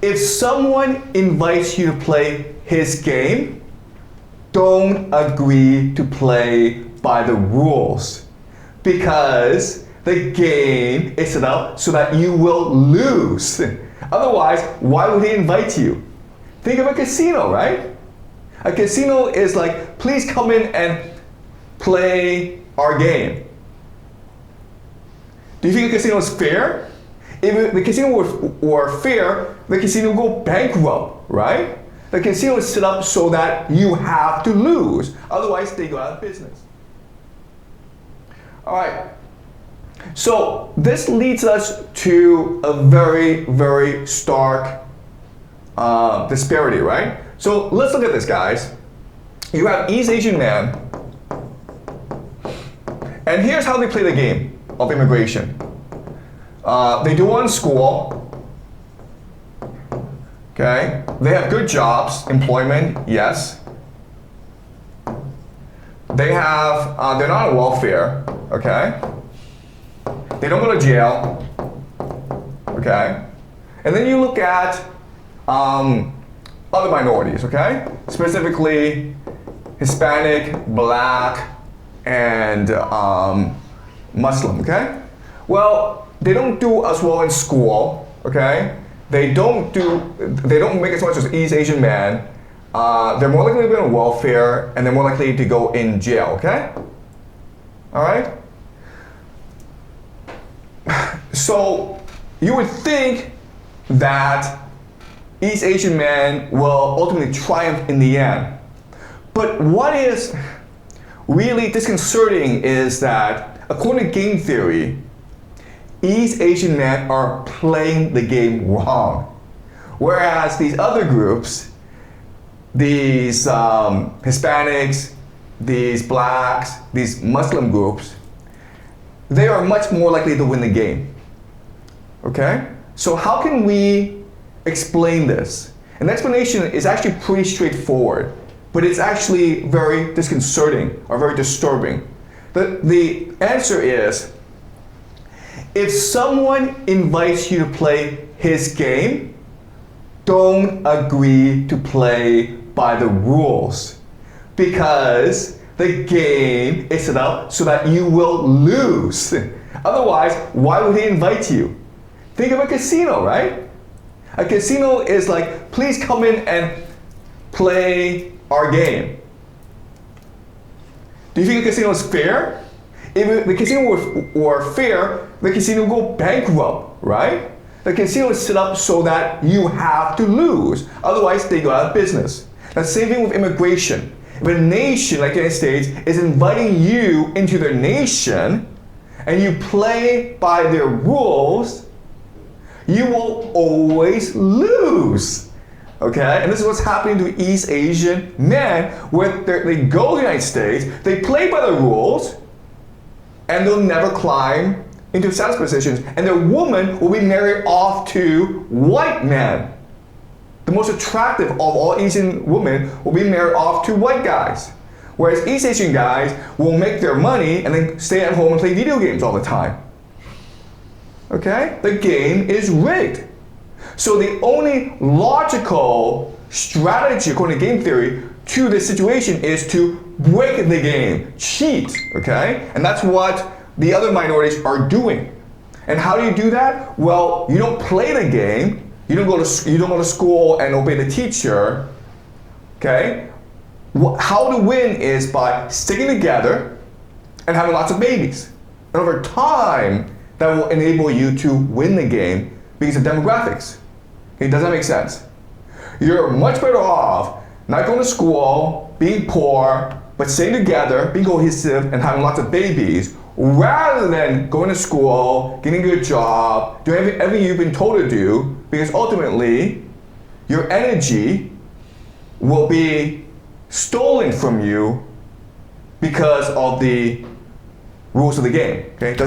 if someone invites you to play his game, don't agree to play by the rules, because the game is set up so that you will lose. Otherwise, why would he invite you? Think of a casino, right? A casino is like, please come in and play our game. Do you think a casino is fair? If the casino were fair, the casino would go bankrupt, right? The casino is set up so that you have to lose. Otherwise, they go out of business. All right. So this leads us to a very, very stark disparity, right? So let's look at this, guys. You have East Asian man, and here's how they play the game of immigration. They do well in school. Okay, they have good jobs, employment, yes. They have, they're not on welfare, okay? They don't go to jail, okay? And then you look at other minorities, okay? Specifically Hispanic, Black, and Muslim, okay? Well, they don't do as well in school, okay? They don't make as much as East Asian man. They're more likely to be on welfare, and they're more likely to go in jail, okay? All right? So you would think that East Asian man will ultimately triumph in the end. But what is really disconcerting is that, according to game theory, East Asian men are playing the game wrong. Whereas these other groups, these Hispanics, these Blacks, these Muslim groups, they are much more likely to win the game. Okay? So how can we explain this? An explanation is actually pretty straightforward, but it's actually very disconcerting or very disturbing. The answer is, if someone invites you to play his game, don't agree to play by the rules, because the game is set up so that you will lose. Otherwise, why would he invite you? Think of a casino, right? A casino is like, please come in and play our game. Do you think a casino is fair? If the casino were fair, the casino would go bankrupt, right? The casino is set up so that you have to lose. Otherwise, they go out of business. The same thing with immigration. If a nation like the United States is inviting you into their nation, and you play by their rules, you will always lose. Okay? And this is what's happening to East Asian men, where they go to the United States, they play by the rules, and they'll never climb into status positions, and their woman will be married off to white men. The most attractive of all Asian women will be married off to white guys. Whereas East Asian guys will make their money and then stay at home and play video games all the time. Okay? The game is rigged. So the only logical strategy, according to game theory, to this situation is to break the game, cheat, okay? And that's what the other minorities are doing. And how do you do that? Well, you don't play the game. You don't go to school and obey the teacher, okay? How to win is by sticking together and having lots of babies. And over time, that will enable you to win the game because of demographics. Okay, does that make sense? You're much better off not going to school, being poor, but staying together, being cohesive, and having lots of babies, rather than going to school, getting a good job, doing everything you've been told to do, because ultimately, your energy will be stolen from you because of the rules of the game. Okay?